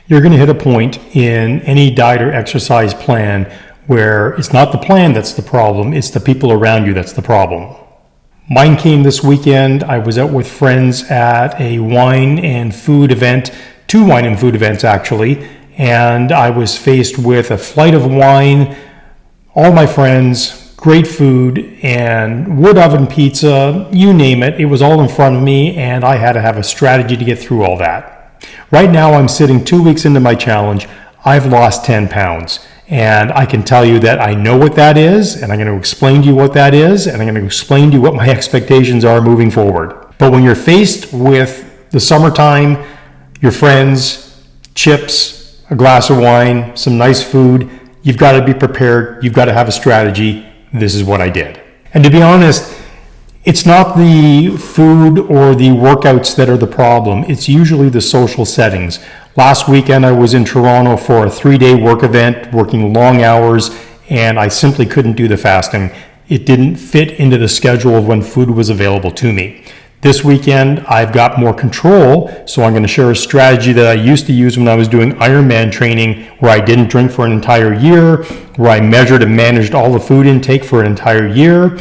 You're going to hit a point in any diet or exercise plan where it's not the plan that's the problem, it's the people around you that's the problem. Mine came this weekend. I was out with friends at a wine and food event, 2 wine and food events actually, and I was faced with a flight of wine, all my friends, great food, and wood oven pizza, you name it. It was all in front of me, and I had to have a strategy to get through all that. Right now, I'm sitting 2 weeks into my challenge. I've lost 10 pounds. And I can tell you that I know what that is, and I'm going to explain to you what that is, and I'm going to explain to you what my expectations are moving forward. But when you're faced with the summertime, your friends, chips, a glass of wine, some nice food, you've got to be prepared. You've got to have a strategy. This is what I did. And to be honest, it's not the food or the workouts that are the problem. It's usually the social settings. Last weekend, I was in Toronto for a 3-day work event, working long hours, and I simply couldn't do the fasting. It didn't fit into the schedule of when food was available to me. This weekend, I've got more control, so I'm going to share a strategy that I used to use when I was doing Ironman training, where I didn't drink for an entire year, where I measured and managed all the food intake for an entire year.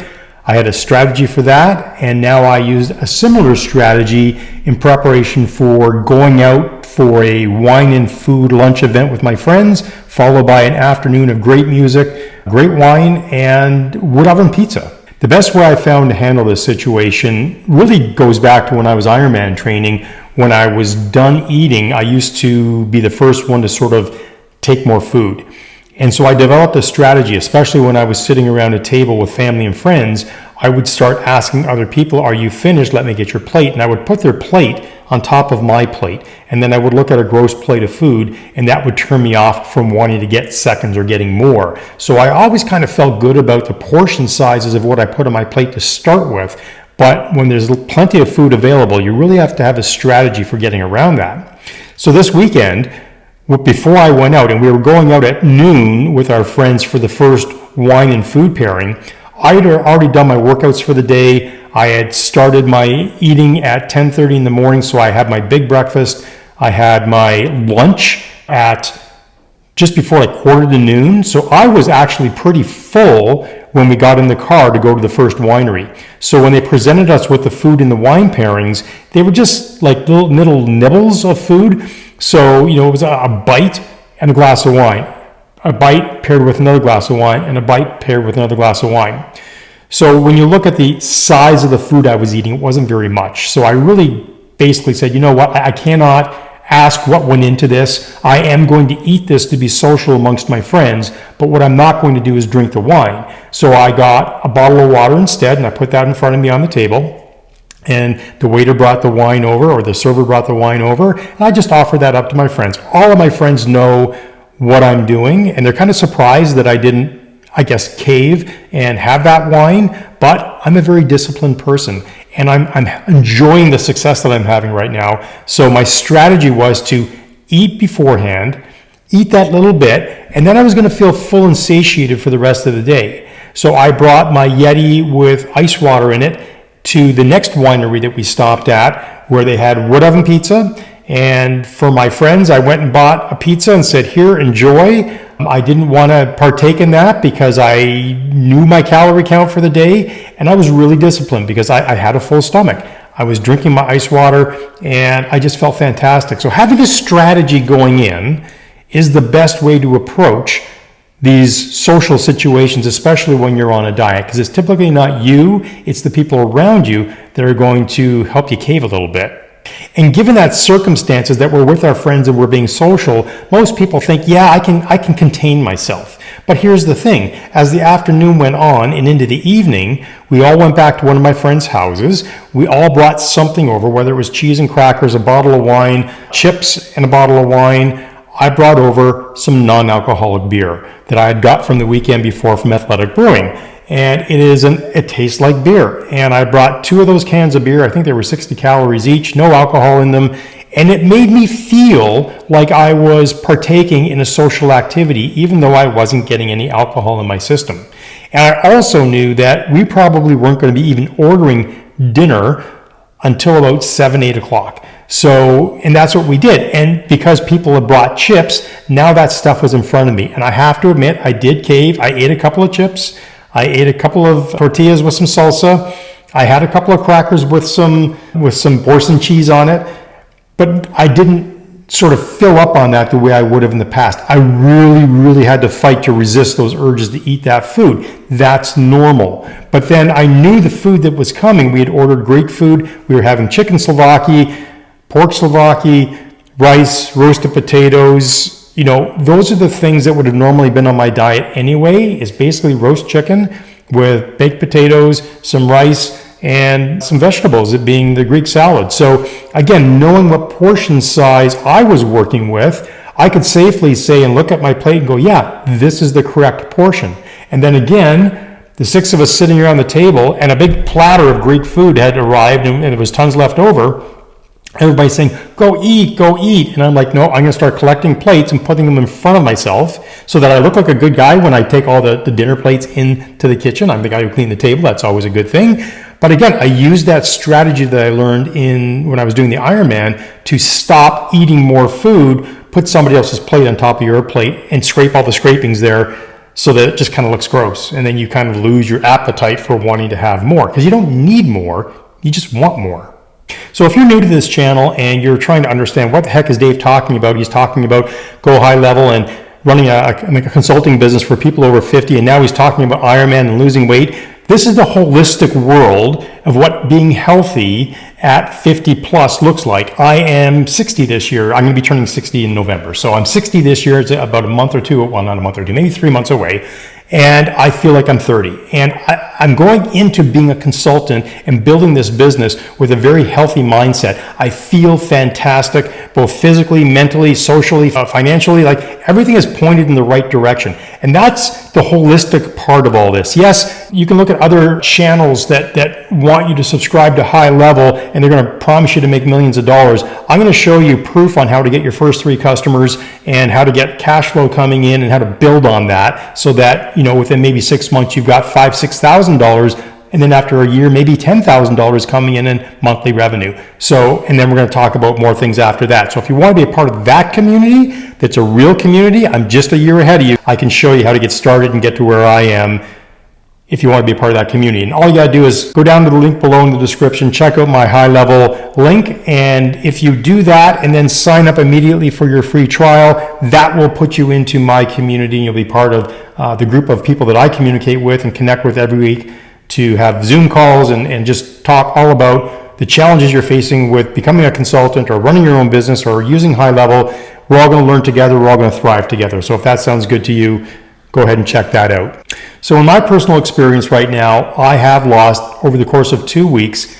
I had a strategy for that, and now I used a similar strategy in preparation for going out for a wine and food lunch event with my friends, followed by an afternoon of great music, great wine, and wood oven pizza. The best way I found to handle this situation really goes back to when I was Ironman training. When I was done eating, I used to be the first one to sort of take more food. And so I developed a strategy, especially when I was sitting around a table with family and friends. I would start asking other people, "Are you finished? Let me get your plate." And I would put their plate on top of my plate. And then I would look at a gross plate of food, and that would turn me off from wanting to get seconds or getting more. So I always kind of felt good about the portion sizes of what I put on my plate to start with. But when there's plenty of food available, you really have to have a strategy for getting around that. So this weekend, before I went out, and we were going out at noon with our friends for the first wine and food pairing, I had already done my workouts for the day. I had started my eating at 10:30 in the morning, so I had my big breakfast. I had my lunch at just before like 1:45. So I was actually pretty full when we got in the car to go to the first winery. So when they presented us with the food and the wine pairings, they were just like little nibbles of food. So, it was a bite and a glass of wine, a bite paired with another glass of wine, and a bite paired with another glass of wine. So when you look at the size of the food I was eating, it wasn't very much. So I really basically said, you know what, I cannot ask what went into this. I am going to eat this to be social amongst my friends, but what I'm not going to do is drink the wine. So I got a bottle of water instead, and I put that in front of me on the table. And the waiter brought the wine over, or the server brought the wine over, and I just offered that up to my friends. All of my friends know what I'm doing, and they're kind of surprised that I didn't, cave and have that wine, but I'm a very disciplined person, and I'm enjoying the success that I'm having right now. So my strategy was to eat beforehand, eat that little bit, and then I was going to feel full and satiated for the rest of the day. So I brought my Yeti with ice water in it to the next winery that we stopped at, where they had wood oven pizza. And for my friends, I went and bought a pizza and said, "Here, enjoy." I didn't want to partake in that because I knew my calorie count for the day, and I was really disciplined because I had a full stomach. I was drinking my ice water, and I just felt fantastic. So having a strategy going in is the best way to approach these social situations, especially when you're on a diet, because it's typically not you, it's the people around you that are going to help you cave a little bit. And given that circumstances that we're with our friends and we're being social, most people think, yeah, I can contain myself. But here's the thing, as the afternoon went on and into the evening, we all went back to one of my friends' houses. We all brought something over, whether it was cheese and crackers, a bottle of wine, chips and a bottle of wine. I brought over some non-alcoholic beer that I had got from the weekend before from Athletic Brewing. And it tastes like beer. And I brought 2 of those cans of beer. I think they were 60 calories each, no alcohol in them. And it made me feel like I was partaking in a social activity, even though I wasn't getting any alcohol in my system. And I also knew that we probably weren't going to be even ordering dinner until about 7, 8 o'clock. So, and that's what we did. And because people had brought chips, now that stuff was in front of me. And I have to admit, I did cave. I ate a couple of chips. I ate a couple of tortillas with some salsa. I had a couple of crackers with some Boursin cheese on it. But I didn't sort of fill up on that the way I would have in the past. I really had to fight to resist those urges to eat that food. That's normal. But then I knew the food that was coming. We had ordered Greek food. We were having chicken souvlaki, pork souvlaki, rice, roasted potatoes. You know, those are the things that would have normally been on my diet anyway, is basically roast chicken with baked potatoes, some rice, and some vegetables, it being the Greek salad. So again, knowing what portion size I was working with, I could safely say and look at my plate and go, yeah, this is the correct portion. And then again, the 6 of us sitting around the table and a big platter of Greek food had arrived and there was tons left over. Everybody's saying, go eat. And I'm like, no, I'm going to start collecting plates and putting them in front of myself so that I look like a good guy when I take all the dinner plates into the kitchen. I'm the guy who cleaned the table. That's always a good thing. But again, I used that strategy that I learned when I was doing the Ironman to stop eating more food, put somebody else's plate on top of your plate and scrape all the scrapings there so that it just kind of looks gross. And then you kind of lose your appetite for wanting to have more because you don't need more. You just want more. So if you're new to this channel and you're trying to understand what the heck is Dave talking about, he's talking about go high level and running a consulting business for people over 50, and now he's talking about Ironman and losing weight. This is the holistic world of what being healthy at 50 plus looks like. I am 60 this year. I'm going to be turning 60 in November. So I'm 60 this year. It's about a month or two, well, not a month or two, maybe 3 months away. And I feel like I'm 30. And I'm going into being a consultant and building this business with a very healthy mindset. I feel fantastic, both physically, mentally, socially, financially, like everything is pointed in the right direction. And that's the holistic part of all this. Yes, you can look at other channels that want you to subscribe to high level and they're going to promise you to make millions of dollars. I'm going to show you proof on how to get your first 3 customers and how to get cash flow coming in and how to build on that so that, you know, within maybe 6 months, you've got $5,000-$6,000. And then after a year, maybe $10,000 coming in monthly revenue. So, and then we're going to talk about more things after that. So if you want to be a part of that community, that's a real community, I'm just a year ahead of you. I can show you how to get started and get to where I am if you want to be a part of that community. And all you got to do is go down to the link below in the description, check out my high level link. And if you do that and then sign up immediately for your free trial, that will put you into my community. You'll be part of the group of people that I communicate with and connect with every week to have Zoom calls and just talk all about the challenges you're facing with becoming a consultant or running your own business or using high level. We're all going to learn together. We're all going to thrive together. So if that sounds good to you, go ahead and check that out. So in my personal experience right now, I have lost over the course of 2 weeks,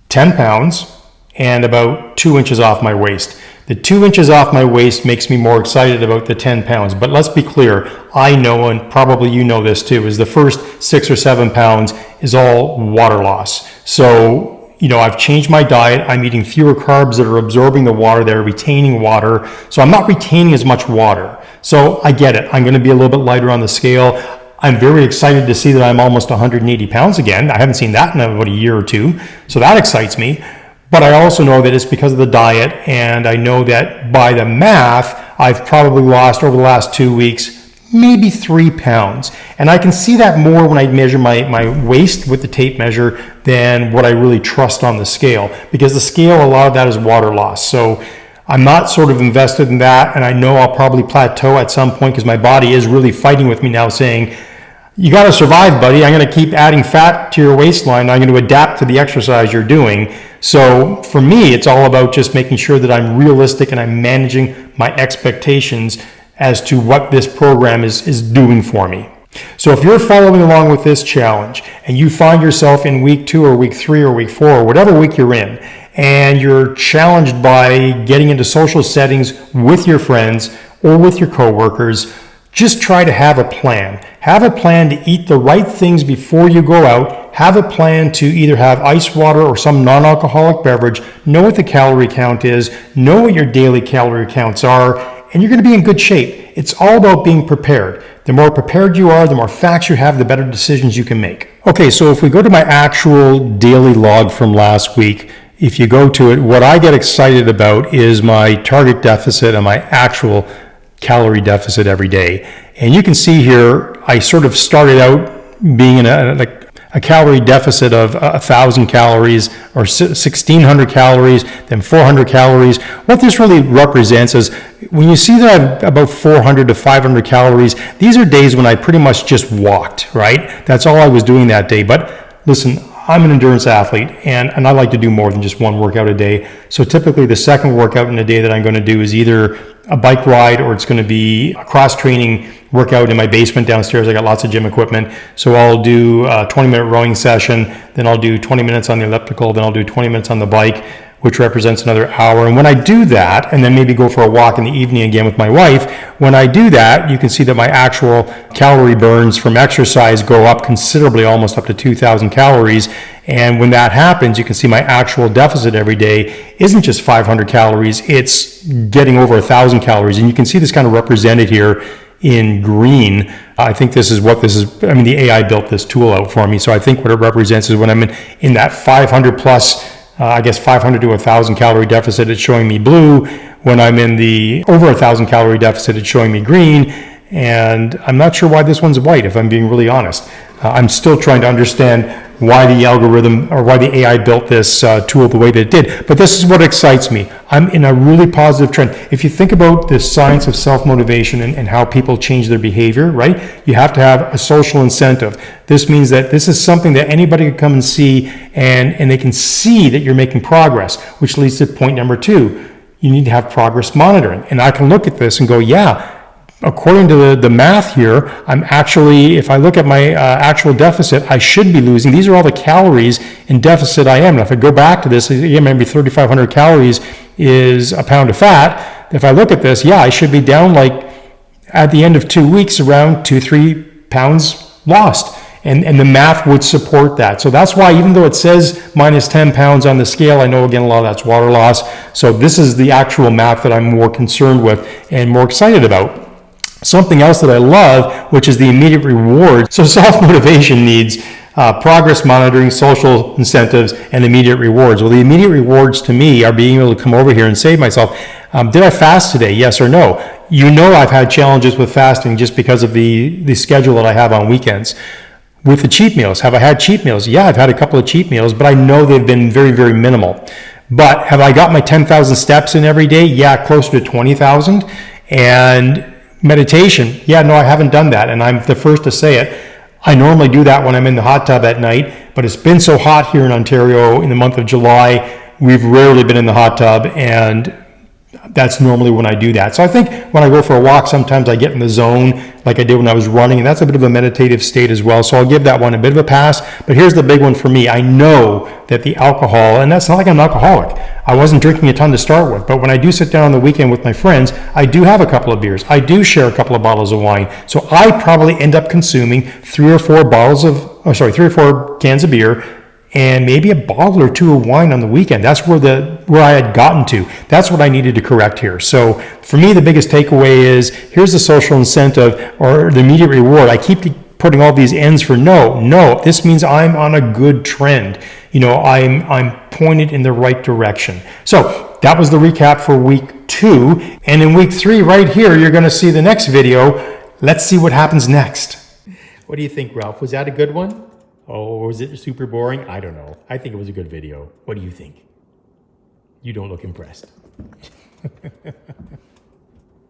10 pounds and about 2 inches off my waist. The 2 inches off my waist makes me more excited about the 10 pounds. But let's be clear, I know, and probably you know this too, is the first 6 or 7 pounds is all water loss. So, you know, I've changed my diet. I'm eating fewer carbs that are absorbing the water. They're retaining water. So I'm not retaining as much water. So I get it. I'm going to be a little bit lighter on the scale. I'm very excited to see that I'm almost 180 pounds again. I haven't seen that in about a year or two. So that excites me. But I also know that it's because of the diet, and I know that by the math, I've probably lost over the last 2 weeks, maybe 3 pounds. And I can see that more when I measure my waist with the tape measure than what I really trust on the scale, because the scale, a lot of that is water loss. So I'm not sort of invested in that, and I know I'll probably plateau at some point because my body is really fighting with me now saying, you got to survive, buddy. I'm going to keep adding fat to your waistline. I'm going to adapt to the exercise you're doing. So for me, it's all about just making sure that I'm realistic and I'm managing my expectations as to what this program is doing for me. So if you're following along with this challenge and you find yourself in week 2 or week 3 or week 4 or whatever week you're in, and you're challenged by getting into social settings with your friends or with your coworkers, just try to have a plan. Have a plan to eat the right things before you go out. Have a plan to either have ice water or some non-alcoholic beverage. Know what the calorie count is. Know what your daily calorie counts are. And you're going to be in good shape. It's all about being prepared. The more prepared you are, the more facts you have, the better decisions you can make. Okay, so if we go to my actual daily log from last week, if you go to it, what I get excited about is my target deficit and my actual calorie deficit every day. And you can see here, I sort of started out being in a calorie deficit of 1,000 calories or 1,600 calories, then 400 calories. What this really represents is when you see that I have about 400 to 500 calories, these are days when I pretty much just walked, right? That's all I was doing that day. But listen, I'm an endurance athlete, and I like to do more than just one workout a day. So typically the second workout in a day that I'm going to do is either a bike ride or it's going to be a cross-training workout in my basement downstairs. I got lots of gym equipment. So I'll do a 20-minute rowing session, then I'll do 20 minutes on the elliptical, then I'll do 20 minutes on the bike, which represents another hour. And when I do that, and then maybe go for a walk in the evening again with my wife, when I do that, you can see that my actual calorie burns from exercise go up considerably, almost up to 2,000 calories. And when that happens, you can see my actual deficit every day isn't just 500 calories, it's getting over 1,000 calories. And you can see this kind of represented here in green. I think this is what this is. I mean, the AI built this tool out for me. So I think what it represents is when I'm in that 500 plus, I guess 500 to 1,000 calorie deficit, it's showing me blue. When I'm in the over 1,000 calorie deficit, it's showing me green. And I'm not sure why this one's white, if I'm being really honest. I'm still trying to understand why the algorithm or why the AI built this tool the way that it did. But this is what excites me. I'm in a really positive trend. If you think about the science of self-motivation and how people change their behavior, right? You have to have a social incentive. This means that this is something that anybody can come and see, and they can see that you're making progress, which leads to point number 2. You need to have progress monitoring. And I can look at this and go, yeah, according to the math here, I'm actually, if I look at my actual deficit, I should be losing. These are all the calories in deficit I am. And if I go back to this, again, maybe 3,500 calories is a pound of fat. If I look at this, yeah, I should be down like at the end of 2 weeks around 2-3 pounds lost. And the math would support that. So that's why, even though it says minus 10 pounds on the scale, I know, again, a lot of that's water loss. So this is the actual math that I'm more concerned with and more excited about. Something else that I love, which is the immediate reward. So self-motivation needs progress monitoring, social incentives, and immediate rewards. Well, the immediate rewards to me are being able to come over here and say to myself, did I fast today? Yes or no? You know, I've had challenges with fasting just because of the schedule that I have on weekends. With the cheat meals, have I had cheat meals? Yeah, I've had a couple of cheat meals, but I know they've been very, very minimal. But have I got my 10,000 steps in every day? Yeah, closer to 20,000. And meditation, yeah, no, I haven't done that, and I'm the first to say it. I normally do that when I'm in the hot tub at night, but it's been so hot here in Ontario in the month of July, we've rarely been in the hot tub, and that's normally when I do that. So I think when I go for a walk, sometimes I get in the zone like I did when I was running, and that's a bit of a meditative state as well. So I'll give that one a bit of a pass. But here's the big one for me. I know that the alcohol, and that's not like I'm an alcoholic. I wasn't drinking a ton to start with, but when I do sit down on the weekend with my friends, I do have a couple of beers. I do share a couple of bottles of wine. So I probably end up consuming 3 or 4 cans of beer and maybe a bottle or 2 of wine on the weekend. That's where I had gotten to. That's what I needed to correct here. So for me, the biggest takeaway is here's the social incentive or the immediate reward. I keep putting all these ends for no. This means I'm on a good trend. You know, I'm pointed in the right direction. So that was the recap for week 2. And in week 3, right here, you're going to see the next video. Let's see what happens next. What do you think, Ralph? Was that a good one? Oh, was it super boring? I don't know. I think it was a good video. What do you think? You don't look impressed.